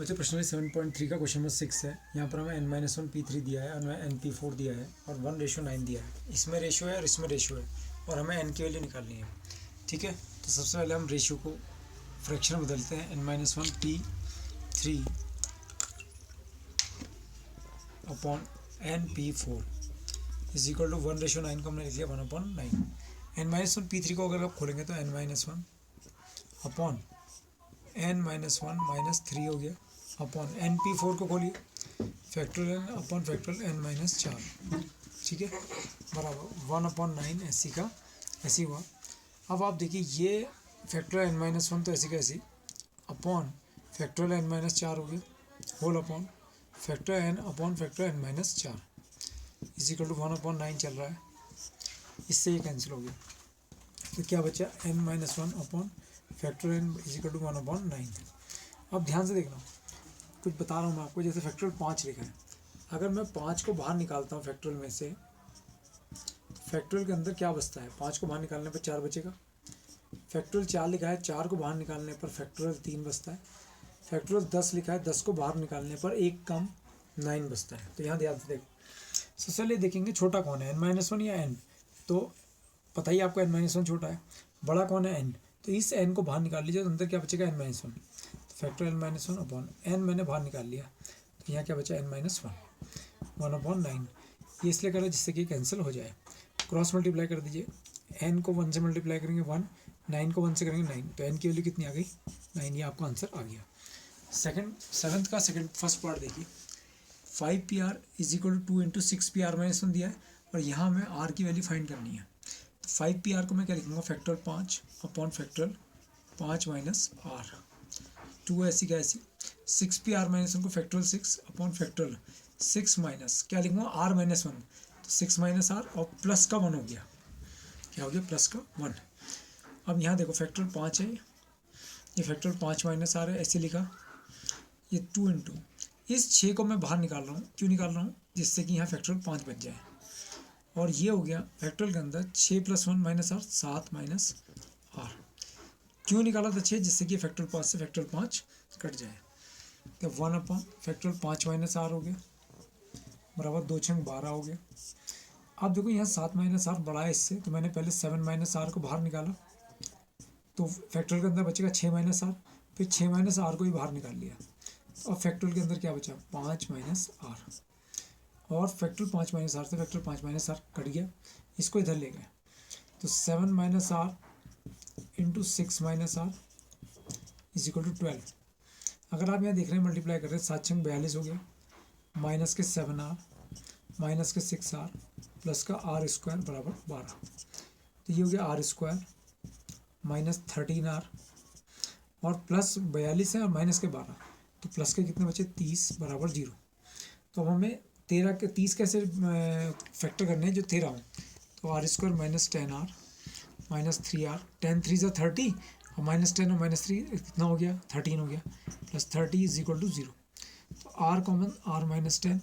बच्चों प्रश्न 7.3 का क्वेश्चन नंबर 6 है। यहाँ पर हमें n-1 P3 दिया है और हमें nP4 दिया है और 1:9 दिया है। इसमें रेशियो है और इसमें रेशियो है और हमें n की वैल्यू निकालनी है। ठीक है, तो सबसे पहले हम रेशियो को फ्रैक्शन में बदलते हैं। n-1 P3 upon nP4 is equal to 1:9 को हमने लिख लिया 1/9। n-1 P3 को अगर आप खोलेंगे तो n-1 अपॉन n-1 -3 हो गया अपॉन nP4 को खोलिए factorial n upon factorial n-4। ठीक है, बराबर 1/9 ऐसी का ऐसी हुआ। अब आप देखिए ये फैक्टोरियल n-1 तो ऐसी का ऐसी अपॉन फैक्टोरियल n-4 हो गया whole upon factorial n upon factorial n-4 is equal to 1/9 चल रहा है। इससे ये कैंसिल हो गया तो क्या बचा n-1 upon factorial n is equal to 1/9। अब ध्यान से देखना, कुछ बता रहा हूँ मैं आपको। जैसे फैक्टोरियल 5 लिखा है, अगर मैं 5 को बाहर निकालता हूँ फैक्टोरियल में से, फैक्टोरियल के अंदर क्या बचता है? 5 को बाहर निकालने पर 4 बचेगा। फैक्टोरियल 4 लिखा है, 4 को बाहर निकालने पर फैक्टोरियल 3 बचता है। फैक्टोरियल 10 लिखा है, 10 को बाहर निकालने पर 1 कम 9 बचता है। तो यहाँ ध्यान से देखो, सबसे पहले देखेंगे छोटा कौन है, n-1 या n। तो पता ही आपको n-1 छोटा है, बड़ा कौन है n। तो इस n को बाहर निकाल लीजिए तो अंदर क्या बचेगा n-1। तो फैक्टोरियल n-1 अपॉन n मैंने बाहर निकाल लिया तो यहाँ क्या बचा n-1 1/9। ये इसलिए करा जिससे कि कैंसिल हो जाए। क्रॉस मल्टीप्लाई कर दीजिए, n को 1 से मल्टीप्लाई करेंगे 1, 9 को 1 से करेंगे 9, तो n की वैल्यू कितनी आ गई 9। ये आपका आंसर आ गया। सेवन्थ का फर्स्ट पार्ट देखिए, 5PR is equal to 2 into 6PR-1 दिया है और यहाँ हमें r की वैल्यू फाइंड करनी है। 5PR को मैं क्या लिखूँगा factorial 5 upon factorial 5 minus r, 2 ऐसी का ऐसी। 6PR-1 को फैक्टोरियल 6 अपॉन फैक्टोरियल 6 माइनस क्या लिखूँगा r-1, तो 6 माइनस r और प्लस का 1 हो गया। क्या हो गया? प्लस का 1। अब यहाँ देखो फैक्टोरियल 5 है, ये फैक्टोरियल 5 माइनस r है, ऐसे लिखा। ये 2 इंटू इस 6 को मैं बाहर निकाल रहा हूँ। क्यों निकाल रहा हूँ? जिससे कि यहाँ फैक्टोरियल 5 बच जाए। और ये हो गया फैक्टोरियल के अंदर 6 + 1 माइनस r 7 माइनस r। क्यों निकाला था 6? जिससे कि फैक्टोरियल 5 से फैक्टोरियल 5 कट जाए। तो 1 अपॉन फैक्टोरियल 5 माइनस r हो गया बराबर 2 छंग 12 हो गया। अब देखो यहाँ 7 माइनस r बड़ा है इससे, तो मैंने पहले 7 माइनस r को बाहर निकाला तो फैक्टोरियल के अंदर बचेगा 6 माइनस r, फिर 6 माइनस r को ही बाहर निकाल लिया और फैक्टोरियल के अंदर क्या बचा 5 माइनस r। और फैक्टोरियल 5 माइनस r से फैक्टोरियल 5 माइनस r कट गया, इसको इधर ले गए तो 7 minus r into 6 minus r is equal to 12। अगर आप यहाँ देख रहे हैं मल्टीप्लाई कर रहे हैं 7 छंग 42 हो गया, माइनस के 7r माइनस के 6r प्लस का r² बराबर 12। तो ये हो गया r² माइनस 13r और प्लस 42 है और माइनस के 12, तो प्लस के कितने बचे 30 बराबर 0। तो अब हमें 13 के 30 कैसे फैक्टर करने हैं जो 13 हो, तो r² minus 10r minus 3r, 10 3 = 30 और माइनस 10 और माइनस 3 कितना हो गया 13 हो गया, प्लस 30 इज इक्वल टू 0। तो r कॉमन r माइनस 10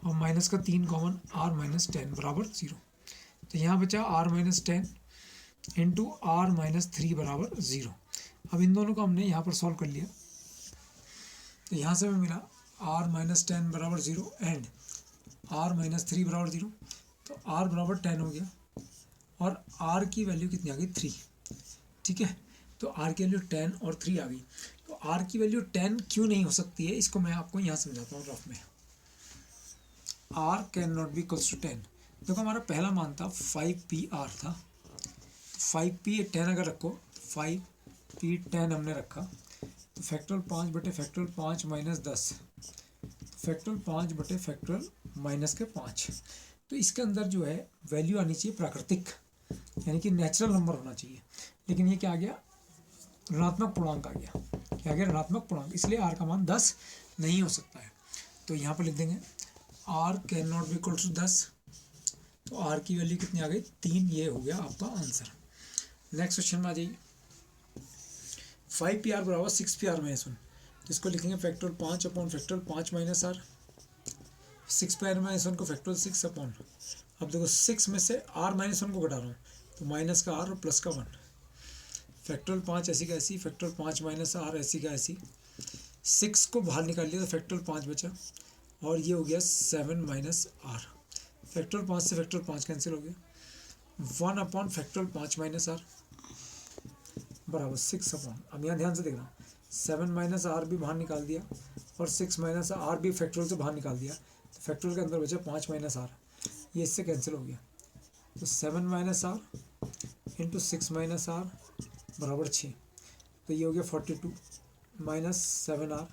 और माइनस का 3 कॉमन r माइनस 10 बराबर 0। तो यहाँ बचा r minus 10 into r minus 3 बराबर 0। अब इन दोनों को हमने यहाँ पर सॉल्व कर लिया तो यहाँ से हमें मिला r माइनस 10 बराबर 0 एंड r माइनस 3 बराबर 0। तो r बराबर 10 हो गया और r की वैल्यू कितनी आ गई 3। ठीक है, तो r की वैल्यू 10 और 3 आ गई। तो r की वैल्यू 10 क्यों नहीं हो सकती है, इसको मैं आपको यहाँ समझाता हूँ रफ में। r can not be equals to 10। देखो हमारा पहला मान था 5PR था, 5p 10 अगर रखो 5p 10 हमने रखा तो फैक्टोरियल 5 बटे फैक्टोरियल 5 माइनस 10, फैक्टोरियल 5 बटे फैक्टोरियल माइनस के 5। तो इसके अंदर जो है वैल्यू आनी चाहिए प्राकृतिक, यानी कि नेचुरल नंबर होना चाहिए। लेकिन ये क्या आ गया ऋणात्मक पूर्णांक आ गया। क्या आ गया ऋणात्मक पूर्णांक, इसलिए r का मान 10 नहीं हो सकता है। तो यहाँ पर लिख देंगे r can not be equal to 10। तो r की वैल्यू कितनी आ गई 3। ये हो गया आपका आंसर। नेक्स्ट क्वेश्चन में आ जाइए, 5PR बराबर 6PR-1। तो इसको लिखेंगे factorial 5 upon factorial 5 minus r, 6PR-1 को फैक्टोरियल 6 अपॉन। अब देखो 6 में से r-1 को घटा रहा हूँ तो माइनस का r और प्लस का 1। फैक्टोरियल 5 ऐसी का ऐसी, फैक्टोरियल 5 माइनस r ऐसी का ऐसी, 6 को बाहर निकाल लिया तो फैक्टोरियल 5 बचा, और ये हो गया 7 माइनस आर। फैक्टोरियल 5 से फैक्टोरियल 5 कैंसिल हो गया, 1 अपॉन फैक्टोरियल 5 माइनस आर बराबर 6 अपॉन, अब यहाँ ध्यान से देखना, 7 माइनस आर भी बाहर निकाल दिया और 6 माइनस आर भी फैक्टोरियल से बाहर निकाल दिया, तो फैक्टोरियल के अंदर बचा 5 माइनस आर, ये इससे कैंसिल हो गया। तो 7 minus r into 6 minus r बराबर 6, तो ये हो गया 42 माइनस 7 आर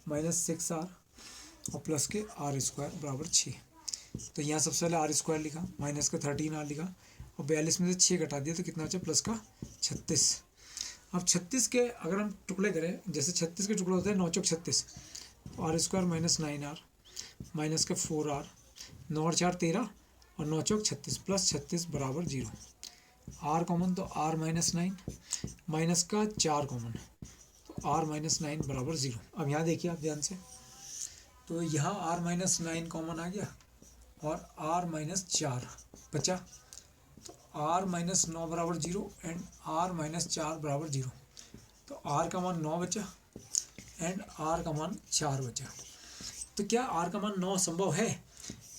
माइनस 6 आर और प्लस के आर स्क्वायर बराबर 6। तो यहाँ सबसे पहले आर स्क्वायर लिखा, माइनस का 13 आर लिखा और 42 में से 6 घटा दिया तो कितना बचा, प्लस का 36। अब 36 के अगर हम टुकड़े करें, जैसे 36 के टुकड़े होते हैं 9 चौक 36, तो r square minus 9 r minus का 4 आर, 9 और 4 13 और 9 चौक 36 प्लस 36 बराबर 0। आर कॉमन तो आर माइनस 9 माइनस का 4 कॉमन, तो आर माइनस 9 बराबर 0। अब यहाँ देखिए आप ध्यान से, तो यहाँ आर माइनस 9 कॉमन आ गया और आर माइनस 4 बचा, तो आर माइनस 9 बराबर 0 एंड आर माइनस 4 बराबर 0। तो आर का मान 9 बचा एंड आर का मान 4 बचा। तो क्या आर का मान 9 संभव है?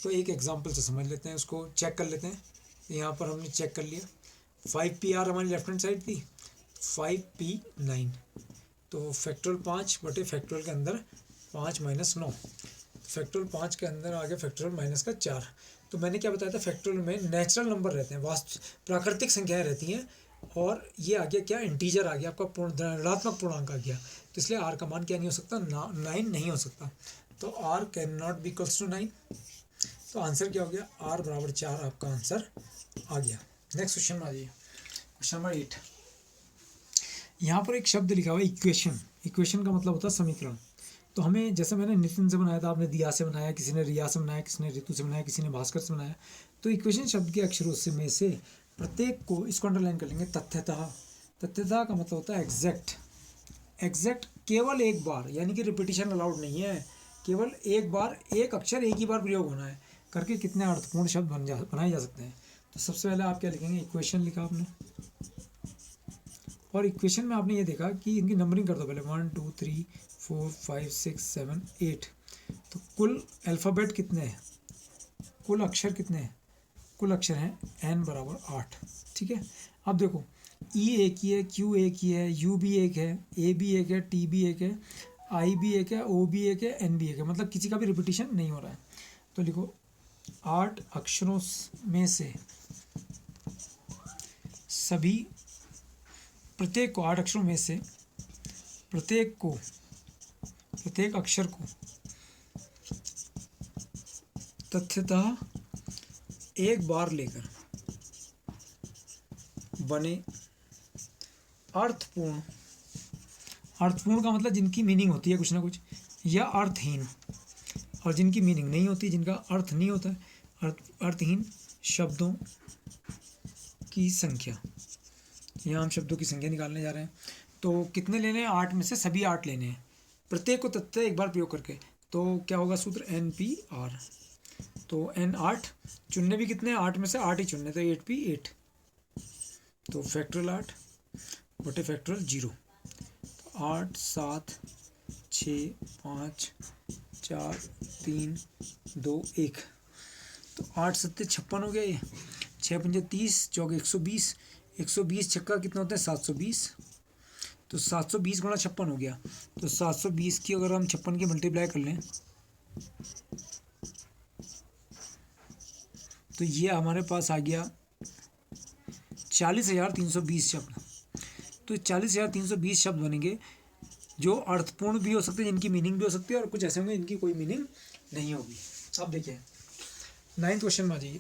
तो एक एग्जांपल से समझ लेते हैं, उसको चेक कर लेते हैं। यहाँ पर हमने चेक कर लिया, 5p r हमारी लेफ्ट हैंड साइड थी, 5p9, तो फैक्टोरियल 5 बटे फैक्टोरियल के अंदर 5 माइनस 9, फैक्टोरियल 5 के अंदर आ गया फैक्टोरियल माइनस का 4। तो मैंने क्या बताया था, फैक्टोरियल में नेचुरल नंबर रहते हैं, प्राकृतिक संख्याएं रहती हैं, और ये आ गया क्या, इंटीजर आ गया, आपका ऋणात्मक पूर्णांक आ गया, तो इसलिए आर का मान क्या नहीं हो सकता, 9 नहीं हो सकता। तो r can not be equals to 9। तो आंसर क्या हो गया, आर बराबर 4 आपका आंसर आ गया। नेक्स्ट क्वेश्चन में आ जाइए, क्वेश्चन नंबर 8। यहाँ पर एक शब्द लिखा हुआ है इक्वेशन। इक्वेशन का मतलब होता है समीकरण। तो हमें, जैसे मैंने नितिन से बनाया था, आपने दिया से बनाया, किसी ने रिया से बनाया, किसी ने ऋतु से बनाया, किसी ने भास्कर से बनाया। तो इक्वेशन शब्द के अक्षरों से में से प्रत्येक को, इसको अंडरलाइन कर लेंगे, तथ्यतः। तथ्यतः का मतलब होता है एग्जैक्ट। एग्जैक्ट केवल एक बार, यानी कि रिपीटिशन अलाउड नहीं है, केवल एक बार, एक अक्षर एक ही बार प्रयोग होना है करके कितने अर्थपूर्ण शब्द बनाए जा सकते हैं। तो सबसे पहले आप क्या लिखेंगे, इक्वेशन लिखा आपने, और इक्वेशन में आपने ये देखा कि इनकी नंबरिंग कर दो पहले, 1 2 3 4 5 6 7 8। तो कुल अल्फ़ाबेट कितने हैं, कुल अक्षर कितने हैं, कुल अक्षर हैं n बराबर 8। ठीक है, अब देखो E एक ही है, Q एक ही है, U भी एक है, A भी एक है, T भी एक है, I भी एक है, O भी एक है, N भी एक है, मतलब किसी का भी रिपीटिशन नहीं हो रहा है। तो लिखो 8 अक्षरों में से सभी, प्रत्येक को, 8 अक्षरों में से प्रत्येक को, प्रत्येक अक्षर को तथ्यतः एक बार लेकर बने अर्थपूर्ण। अर्थपूर्ण का मतलब जिनकी मीनिंग होती है कुछ ना कुछ, या अर्थहीन, और जिनकी मीनिंग नहीं होती, जिनका अर्थ नहीं होता है, अर्थहीन शब्दों की संख्या। यहाँ हम शब्दों की संख्या निकालने जा रहे हैं। तो कितने लेने हैं, 8 में से सभी 8 लेने हैं, प्रत्येक को तथ्य एक बार प्रयोग करके। तो क्या होगा सूत्र, NP/R। तो N 8, चुनने भी कितने, 8 में से 8 ही चुनने, तो 8P8, तो फैक्टोरियल 8 बटे फैक्टोरियल 0। तो 8 7 6 5 4 3 2 1, तो 8 7 56 हो गया, ये 6 5 30, चौके 120, 120 छक्का कितना होता है, 720। तो 720 गुणा 56 हो गया। तो 720 की अगर हम 56 की मल्टीप्लाई कर लें तो ये हमारे पास आ गया 40,320 शब्द। तो 40,320 शब्द बनेंगे जो अर्थपूर्ण भी हो सकते हैं, जिनकी मीनिंग भी हो सकती है, और कुछ ऐसे होंगे जिनकी कोई मीनिंग नहीं होगी। अब देखिए 9th क्वेश्चन में आ जाइए।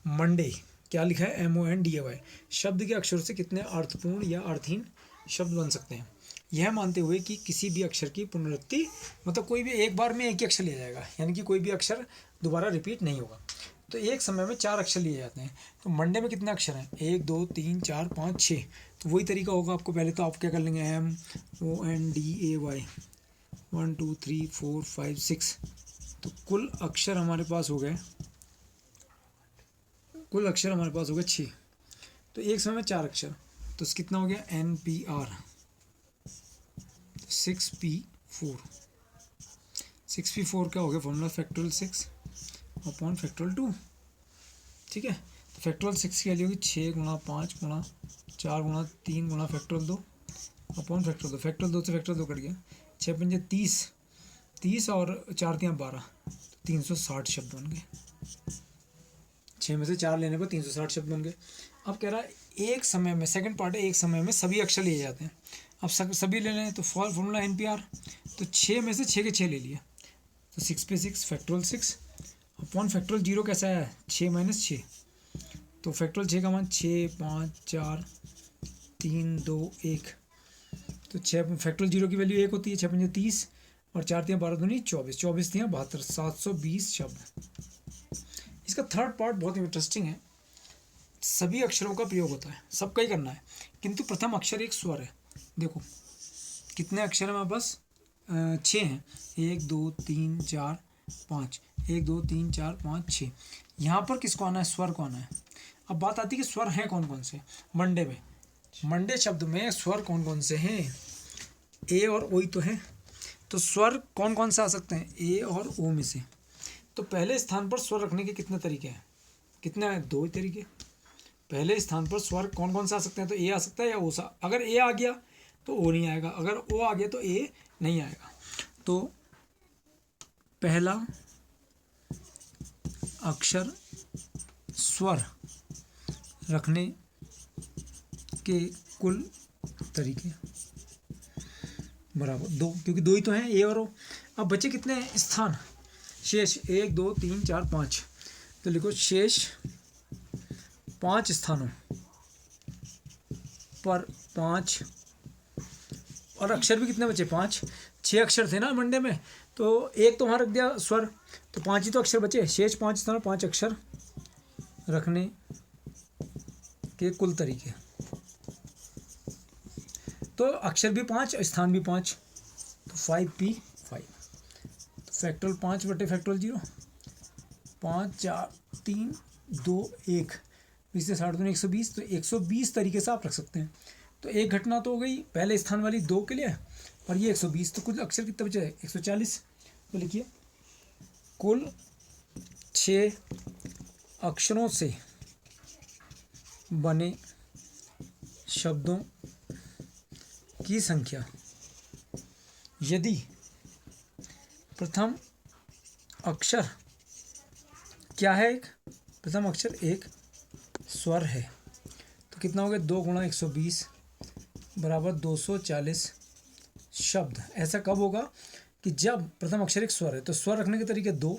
मंडे क्या लिखा है, MONDAY। शब्द के अक्षरों से कितने अर्थपूर्ण या अर्थहीन शब्द बन सकते हैं, यह मानते हुए कि किसी भी अक्षर की पुनरावृत्ति, मतलब कोई भी एक बार में एक ही अक्षर लिया जाएगा, यानी कि कोई भी अक्षर दोबारा रिपीट नहीं होगा। तो एक समय में 4 अक्षर लिए जाते हैं। तो मंडे में कितने अक्षर हैं, 1 2 3 4 5 6। तो वही तरीका होगा आपको, पहले तो आप क्या कर लेंगे, MONDAY 1 2 3 4 5 6। तो कुल अक्षर हमारे पास हो गए, कुल अक्षर हमारे पास हो गए 6। तो एक समय में 4 अक्षर, तो कितना हो गया, NPR 6P 4। 6p4 क्या हो गया फॉर्मूला, फैक्टोरियल 6 अपॉन फैक्टोरियल 2, ठीक है। तो फैक्टोरियल 6 की वैल्यू होगी 6 गुणा 5 गुणा 4 गुणा 3 गुणा फैक्टोरियल 2 अपॉन फैक्टोरियल 2। फैक्टोरियल 2 से फैक्टोरियल 2 कट गया, 6 पंजे 30 और 4 3 12, 360 शब्द बन गए। 6 में से 4 लेने पर 360 शब्द बन गए। अब कह रहा है एक समय में, सेकंड पार्ट है, एक समय में सभी अक्षर लिए जाते हैं। अब सभी ले लें तो फॉर्मूला NPR, तो 6 में से 6 के 6 ले लिए, तो 6 पे 6 फैक्टोरियल 6 अपॉन फैक्टोरियल 0 कैसा है 6 माइनस 6, तो फैक्टोरियल 6 का मान 6 5 4 3 2 1, तो 6 फैक्टोरियल 0 की वैल्यू 1 होती है, 6 पंजे 30 और 4 3 12 दूनी 24, 24 3 72, 720 शब्द। इसका थर्ड पार्ट बहुत इंटरेस्टिंग है, सभी अक्षरों का प्रयोग होता है, सबका ही करना है, किंतु प्रथम अक्षर एक स्वर है। देखो कितने अक्षर हैं हमारे पास, 6 हैं, 1 2 3 4 5, 1 2 3 4 5 6। यहाँ पर किसको आना है, स्वर को आना है। अब बात आती है कि स्वर हैं कौन कौन से। मंडे में, मंडे शब्द में स्वर कौन कौन से हैं, ए और ओ ही तो है, तो स्वर कौन कौन से आ सकते हैं, ए और ओ में से। तो पहले स्थान पर स्वर रखने के कितने तरीके हैं, कितने हैं, 2 तरीके। पहले स्थान पर स्वर कौन कौन से आ सकते हैं, तो ए आ सकता है या ओ सा, अगर ए आ गया तो ओ नहीं आएगा, अगर ओ आ गया तो ए नहीं आएगा। तो पहला अक्षर स्वर रखने के कुल तरीके बराबर 2, क्योंकि 2 ही तो हैं, ए और ओ। अब बचे कितने हैं स्थान, शेष 1 2 3 4 5, तो लिखो शेष 5 स्थानों पर 5, और अक्षर भी कितने बचे 5, 6 अक्षर थे ना मंडे में, तो एक तो वहाँ रख दिया स्वर, तो 5 ही तो अक्षर बचे, शेष 5 स्थानों 5 अक्षर रखने के कुल तरीके। तो अक्षर भी 5 स्थान भी 5, तो 5p5, तो फैक्टोरियल 5 बटे फैक्टोरियल 0, 5 4 3 2 1, 20 से 60 दूनी 120, तो 120 तरीके से आप रख सकते हैं। तो एक घटना तो हो गई पहले स्थान वाली 2 के लिए, और ये 120, तो कुल अक्षर कितने बचे 140। तो लिखिए कुल 6 अक्षरों से बने शब्दों की संख्या यदि प्रथम अक्षर क्या है, प्रथम अक्षर एक स्वर है, तो कितना हो गया 2 गुणा 120 बराबर 240 शब्द। ऐसा कब होगा कि जब प्रथम अक्षर एक स्वर है, तो स्वर रखने के तरीके 2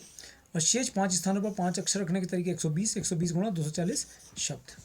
और शेष 5 स्थानों पर 5 अक्षर रखने के तरीके 120 गुणा 240 शब्द।